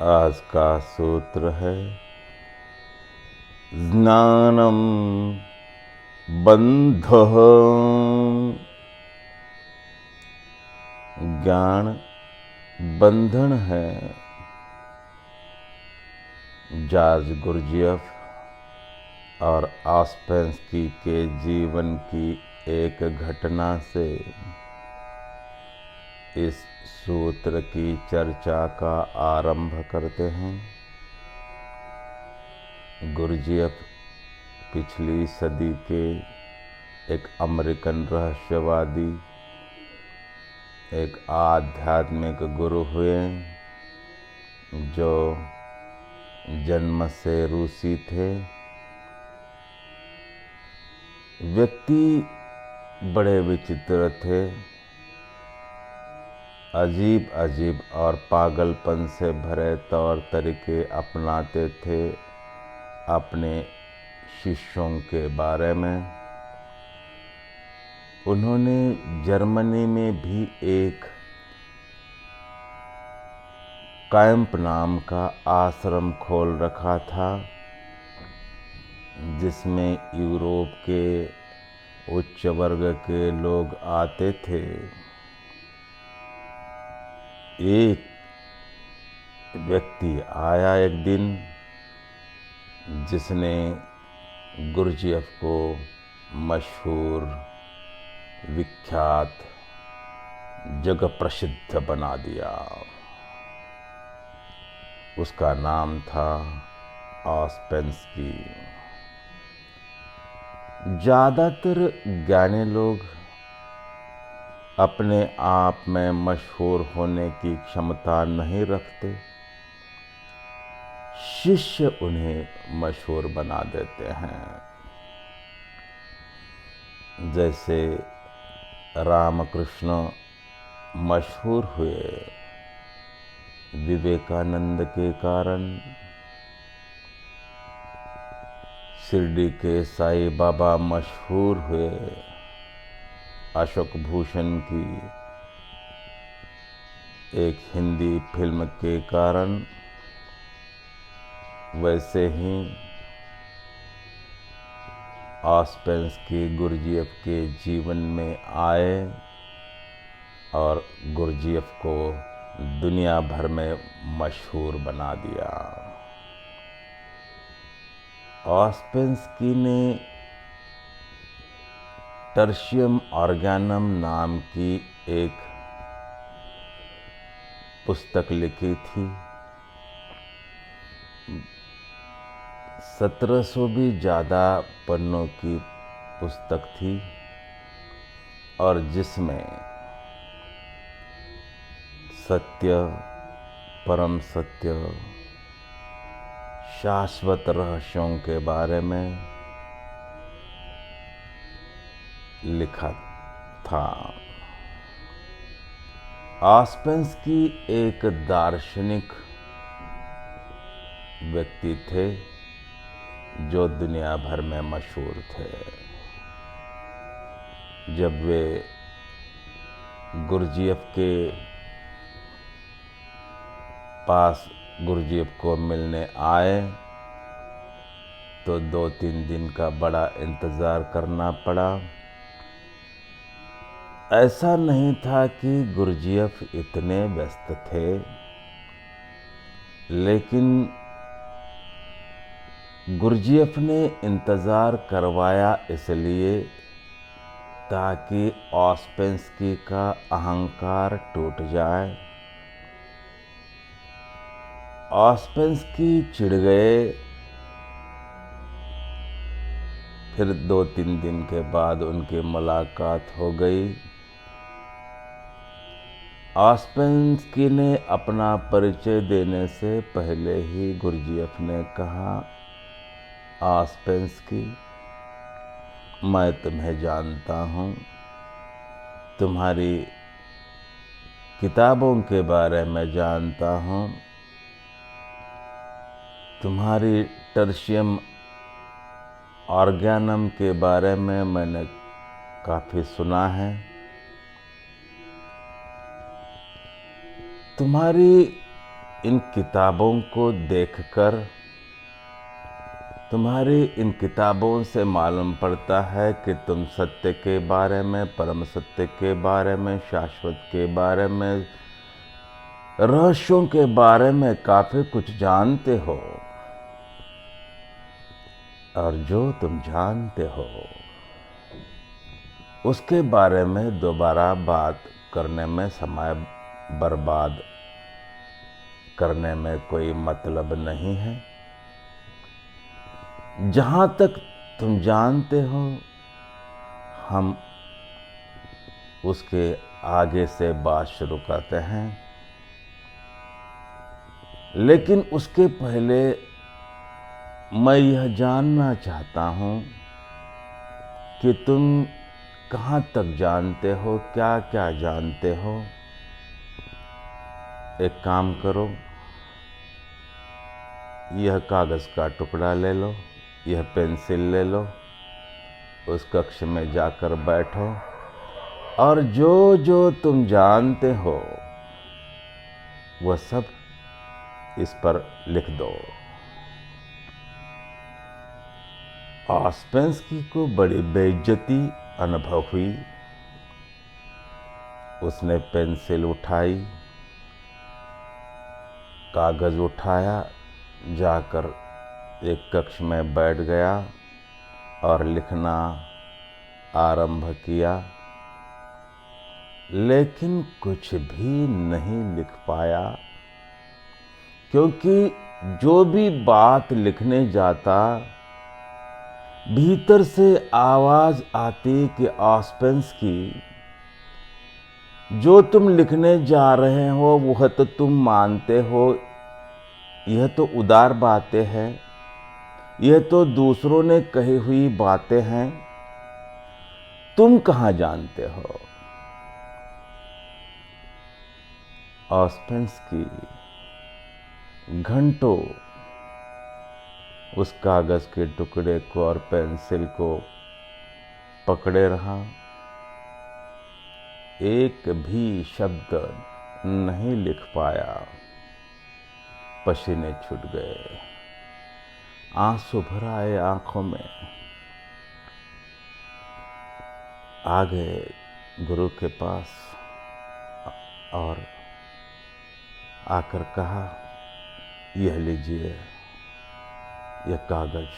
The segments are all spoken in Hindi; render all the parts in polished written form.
आज का सूत्र है ज्ञानम बंधः। ज्ञान बंधन है। जॉर्ज गुरजियफ और ऑस्पेंस्की के जीवन की एक घटना से इस सूत्र की चर्चा का आरंभ करते हैं। गुरजियफ पिछली सदी के एक अमेरिकन रहस्यवादी, एक आध्यात्मिक गुरु हुए जो जन्म से रूसी थे। व्यक्ति बड़े विचित्र थे, अजीब अजीब और पागलपन से भरे तौर तरीके अपनाते थे अपने शिष्यों के बारे में। उन्होंने जर्मनी में भी एक कैंप नाम का आश्रम खोल रखा था, जिसमें यूरोप के उच्च वर्ग के लोग आते थे। एक व्यक्ति आया एक दिन जिसने गुरजियफ को मशहूर, विख्यात, जग प्रसिद्ध बना दिया। उसका नाम था ऑस्पेंस्की। ज़्यादातर ज्ञानी लोग अपने आप में मशहूर होने की क्षमता नहीं रखते, शिष्य उन्हें मशहूर बना देते हैं। जैसे रामकृष्ण मशहूर हुए विवेकानंद के कारण, शिरडी के साईं बाबा मशहूर हुए अशोक भूषण की एक हिंदी फिल्म के कारण, वैसे ही ऑस्पेंस्की गुरजियफ के जीवन में आए और गुरजियफ को दुनिया भर में मशहूर बना दिया। ऑस्पेंस्की ने टर्शियम ऑर्गेनम नाम की एक पुस्तक लिखी थी। 1700 भी ज़्यादा पन्नों की पुस्तक थी और जिसमें सत्य, परम सत्य, शाश्वत रहस्यों के बारे में लिखा था। ऑस्पेंस्की एक दार्शनिक व्यक्ति थे जो दुनिया भर में मशहूर थे। जब वे गुरजियफ के पास गुरजियफ को मिलने आए तो 2-3 दिन का बड़ा इंतज़ार करना पड़ा। ऐसा नहीं था कि गुरजियफ इतने व्यस्त थे, लेकिन गुरजियफ ने इंतज़ार करवाया इसलिए ताकि ऑस्पेंस्की का अहंकार टूट जाए। ऑस्पेंस्की चिढ़ गए। फिर 2-3 दिन के बाद उनकी मुलाकात हो गई। ऑस्पेंस्की ने अपना परिचय देने से पहले ही गुरजियफ ने कहा, ऑस्पेंस्की, मैं तुम्हें जानता हूँ, तुम्हारी किताबों के बारे में जानता हूँ, तुम्हारी टर्शियम ऑर्गेनम के बारे में मैंने काफ़ी सुना है। तुम्हारी इन किताबों को देखकर तुम्हारी इन किताबों से मालूम पड़ता है कि तुम सत्य के बारे में, परम सत्य के बारे में, शाश्वत के बारे में, रहस्यों के बारे में काफी कुछ जानते हो। और जो तुम जानते हो उसके बारे में दोबारा बात करने में, समय बर्बाद करने में कोई मतलब नहीं है। जहां तक तुम जानते हो हम उसके आगे से बात शुरू करते हैं, लेकिन उसके पहले मैं यह जानना चाहता हूं कि तुम कहां तक जानते हो, क्या क्या जानते हो। एक काम करो, यह कागज का टुकड़ा ले लो, यह पेंसिल ले लो, उस कक्ष में जाकर बैठो और जो जो तुम जानते हो वह सब इस पर लिख दो। ऑस्पेंस्की को बड़ी बेइज्जती अनुभव हुई। उसने पेंसिल उठाई, कागज उठाया, जाकर एक कक्ष में बैठ गया और लिखना आरंभ किया, लेकिन कुछ भी नहीं लिख पाया, क्योंकि जो भी बात लिखने जाता भीतर से आवाज आती कि ऑस्पेंस्की, जो तुम लिखने जा रहे हो वह तो तुम मानते हो, यह तो उदार बातें हैं, यह तो दूसरों ने कही हुई बातें हैं, तुम कहां जानते हो। ऑस्पेंस्की घंटों उस कागज के टुकड़े को और पेंसिल को पकड़े रहा, एक भी शब्द नहीं लिख पाया। पसीने छूट गए, आंसू भर आए आंखों में। आ गए गुरु के पास और आकर कहा, यह लीजिए, यह कागज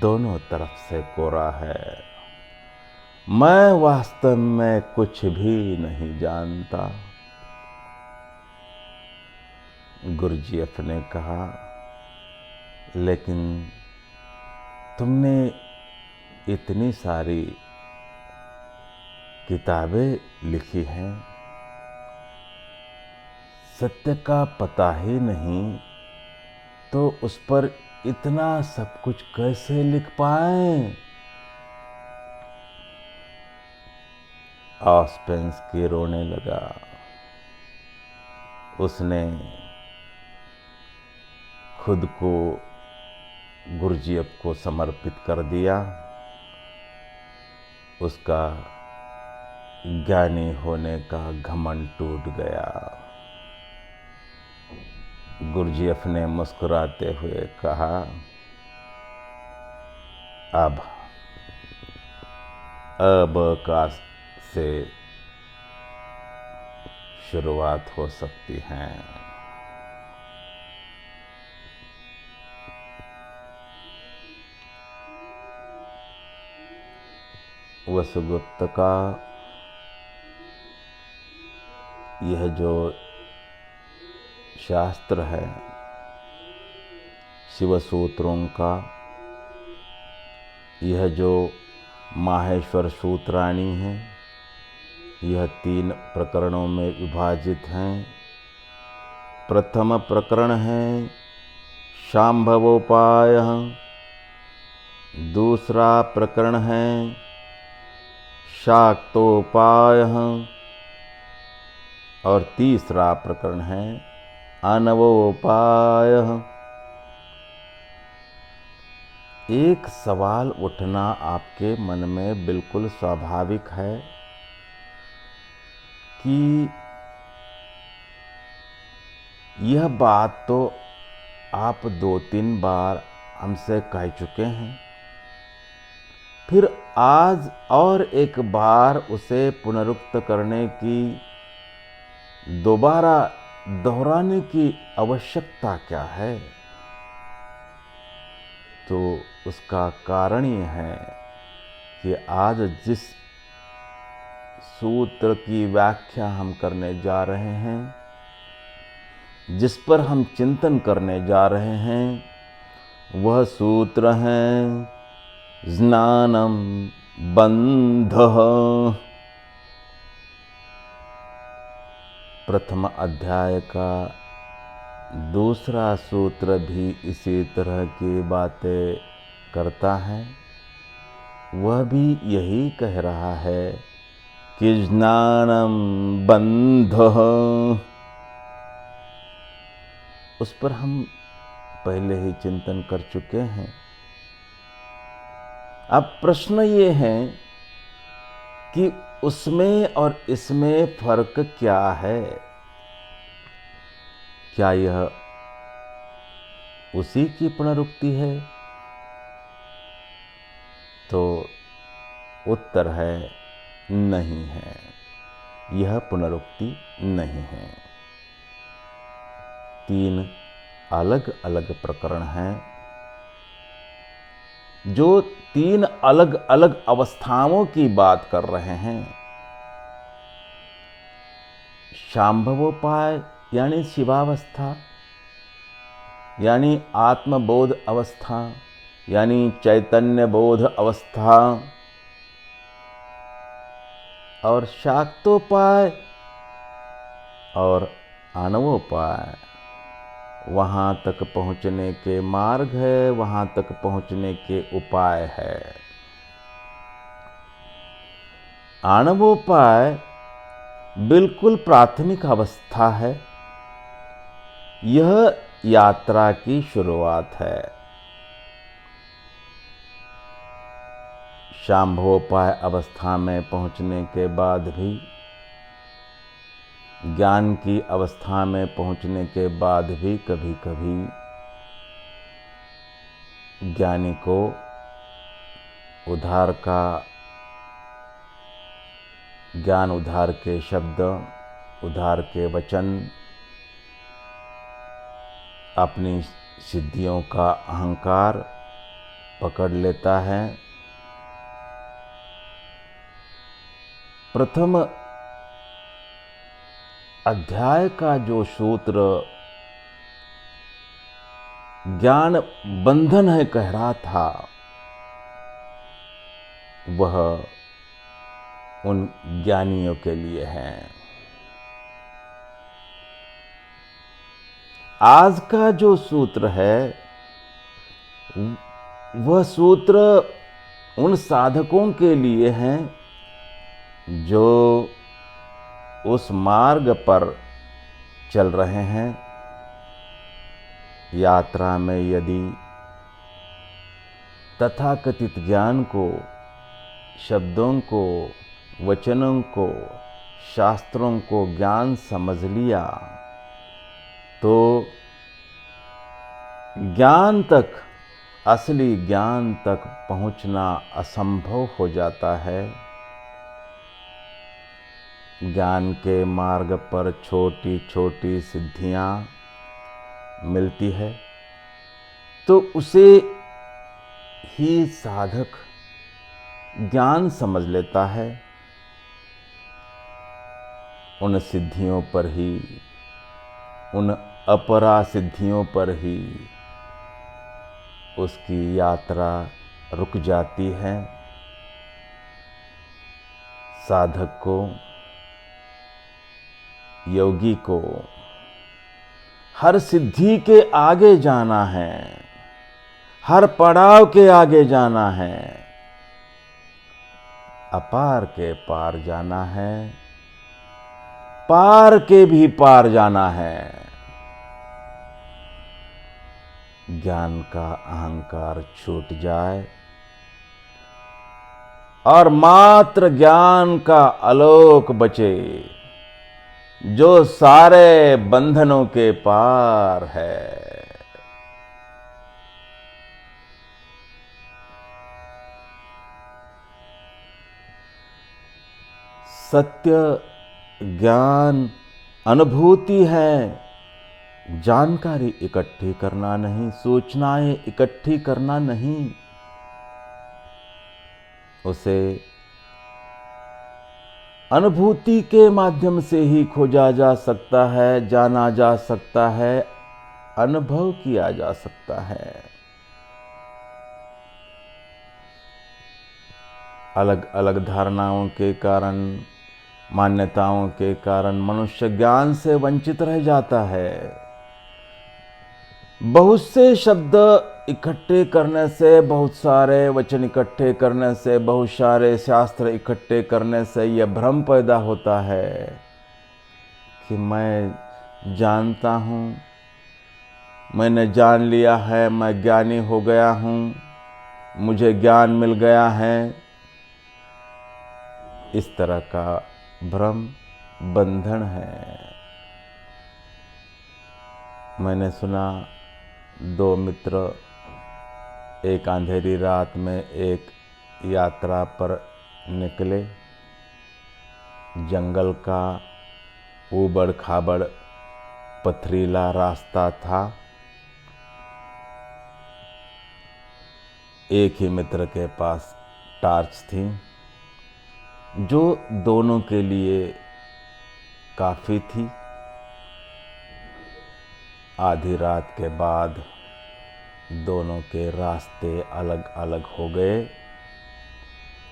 दोनों तरफ से कोरा है, मैं वास्तव में कुछ भी नहीं जानता। गुरुजीएफ ने कहा, लेकिन तुमने इतनी सारी किताबें लिखी हैं, सत्य का पता ही नहीं तो उस पर इतना सब कुछ कैसे लिख पाए। ऑस्पेंस्की रोने लगा। उसने खुद को गुरुजीएफ को समर्पित कर दिया। उसका ज्ञानी होने का घमंड टूट गया। गुरुजीएफ ने मुस्कुराते हुए कहा, अब का से शुरुआत हो सकती है। वसुगुप्त का यह जो शास्त्र है, शिवसूत्रों का यह जो माहेश्वर सूत्राणी है, यह 3 प्रकरणों में विभाजित हैं। प्रथम प्रकरण है शांभवोपाय, दूसरा प्रकरण है शाक्तोपाय और तीसरा प्रकरण है अनवोपाय। एक सवाल उठना आपके मन में बिल्कुल स्वाभाविक है कि यह बात तो आप 2-3 बार हमसे कह चुके हैं, फिर आज और एक बार उसे पुनरुक्त करने की, दोबारा दोहराने की आवश्यकता क्या है? तो उसका कारण यह है कि आज जिस सूत्र की व्याख्या हम करने जा रहे हैं, जिस पर हम चिंतन करने जा रहे हैं, वह सूत्र है ज्ञानम बंधः। प्रथम अध्याय का दूसरा सूत्र भी इसी तरह की बातें करता है। वह भी यही कह रहा है कि ज्ञानम बंधः। उस पर हम पहले ही चिंतन कर चुके हैं। अब प्रश्न ये है कि उसमें और इसमें फर्क क्या है? क्या यह उसी की पुनरुक्ति है? तो उत्तर है नहीं है, यह पुनरुक्ति नहीं है। 3 अलग अलग प्रकरण हैं, जो 3 अलग अलग अवस्थाओं की बात कर रहे हैं। शांभवोपाय यानी शिवावस्था, यानी आत्मबोध अवस्था, यानी चैतन्य बोध अवस्था, और शाक्तोपाय और आणवोपाय वहाँ तक पहुँचने के मार्ग है, वहाँ तक पहुँचने के उपाय है। आणवोपाय बिल्कुल प्राथमिक अवस्था है, यह यात्रा की शुरुआत है। शांभवोपाय अवस्था में पहुँचने के बाद भी, ज्ञान की अवस्था में पहुंचने के बाद भी कभी कभी ज्ञानी को उद्धार का ज्ञान, उद्धार के शब्द, उद्धार के वचन, अपनी सिद्धियों का अहंकार पकड़ लेता है। प्रथम अध्याय का जो सूत्र ज्ञान बंधन है कह रहा था, वह उन ज्ञानियों के लिए है। आज का जो सूत्र है, वह सूत्र उन साधकों के लिए है जो उस मार्ग पर चल रहे हैं। यात्रा में यदि तथाकथित ज्ञान को, शब्दों को, वचनों को, शास्त्रों को ज्ञान समझ लिया, तो ज्ञान तक, असली ज्ञान तक पहुंचना असंभव हो जाता है। ज्ञान के मार्ग पर छोटी छोटी सिद्धियां मिलती है, तो उसे ही साधक ज्ञान समझ लेता है। उन सिद्धियों पर ही, उन अपरा सिद्धियों पर ही उसकी यात्रा रुक जाती है। साधक को, योगी को हर सिद्धि के आगे जाना है, हर पड़ाव के आगे जाना है, अपार के पार जाना है, पार के भी पार जाना है। ज्ञान का अहंकार छूट जाए और मात्र ज्ञान का आलोक बचे, जो सारे बंधनों के पार है। सत्य ज्ञान अनुभूति है, जानकारी इकट्ठी करना नहीं, सूचनाएं इकट्ठी करना नहीं। उसे अनुभूति के माध्यम से ही खोजा जा सकता है, जाना जा सकता है, अनुभव किया जा सकता है। अलग अलग धारणाओं के कारण, मान्यताओं के कारण मनुष्य ज्ञान से वंचित रह जाता है। बहुत से शब्द इकट्ठे करने से, बहुत सारे वचन इकट्ठे करने से, बहुत सारे शास्त्र इकट्ठे करने से यह भ्रम पैदा होता है कि मैं जानता हूँ, मैंने जान लिया है, मैं ज्ञानी हो गया हूँ, मुझे ज्ञान मिल गया है। इस तरह का भ्रम बंधन है। मैंने सुना, दो मित्र एक अंधेरी रात में एक यात्रा पर निकले। जंगल का ऊबड़ खाबड़ पथरीला रास्ता था। एक ही मित्र के पास टॉर्च थी, जो दोनों के लिए काफ़ी थी। आधी रात के बाद दोनों के रास्ते अलग अलग हो गए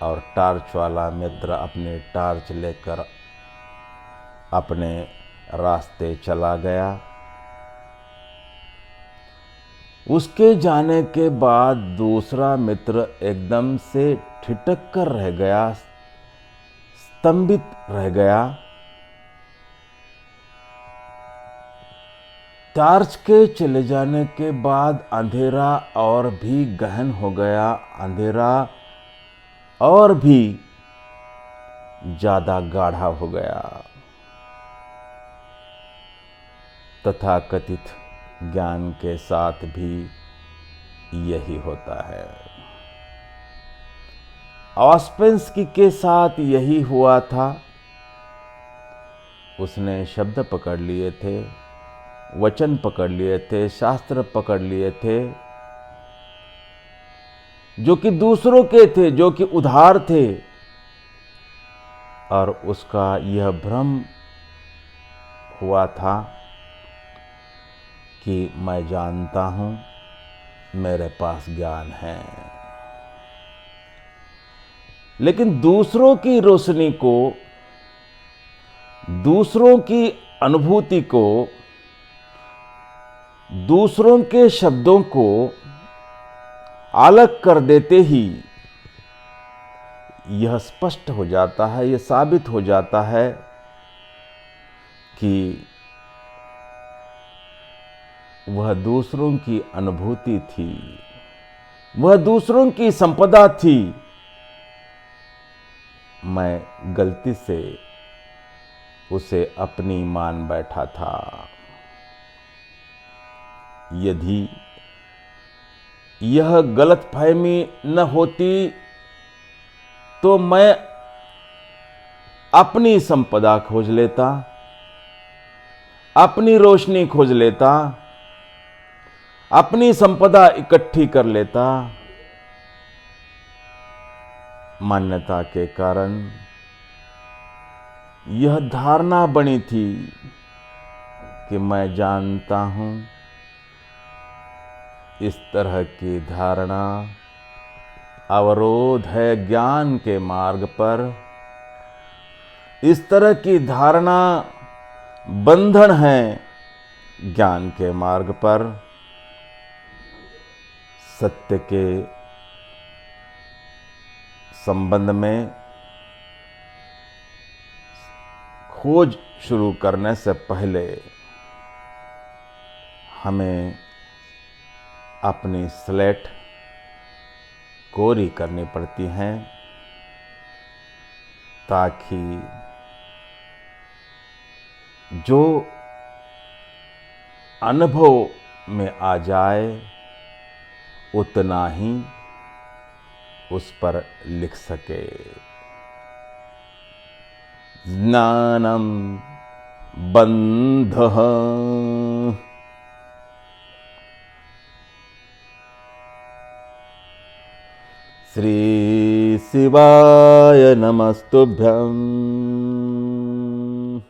और टॉर्च वाला मित्र अपने टॉर्च लेकर अपने रास्ते चला गया। उसके जाने के बाद दूसरा मित्र एकदम से ठिठक कर रह गया, स्तंभित रह गया। टॉर्च के चले जाने के बाद अंधेरा और भी गहन हो गया, अंधेरा और भी ज्यादा गाढ़ा हो गया। तथाकथित ज्ञान के साथ भी यही होता है। ऑस्पेंस्की के साथ यही हुआ था। उसने शब्द पकड़ लिए थे, वचन पकड़ लिए थे, शास्त्र पकड़ लिए थे, जो कि दूसरों के थे, जो कि उधार थे, और उसका यह भ्रम हुआ था कि मैं जानता हूं, मेरे पास ज्ञान है। लेकिन दूसरों की रोशनी को, दूसरों की अनुभूति को, दूसरों के शब्दों को अलग कर देते ही यह स्पष्ट हो जाता है, यह साबित हो जाता है कि वह दूसरों की अनुभूति थी, वह दूसरों की संपदा थी। मैं गलती से उसे अपनी मान बैठा था। यदि यह गलतफहमी न होती तो मैं अपनी संपदा खोज लेता, अपनी रोशनी खोज लेता, अपनी संपदा इकट्ठी कर लेता। मान्यता के कारण यह धारणा बनी थी कि मैं जानता हूं। इस तरह की धारणा अवरोध है ज्ञान के मार्ग पर। इस तरह की धारणा बंधन है ज्ञान के मार्ग पर। सत्य के संबंध में खोज शुरू करने से पहले हमें अपनी स्लेट कोरी करनी पड़ती हैं, ताकि जो अनुभव में आ जाए उतना ही उस पर लिख सके। ज्ञानम बंधः। श्री शिवाय नमस्तुभ्यं।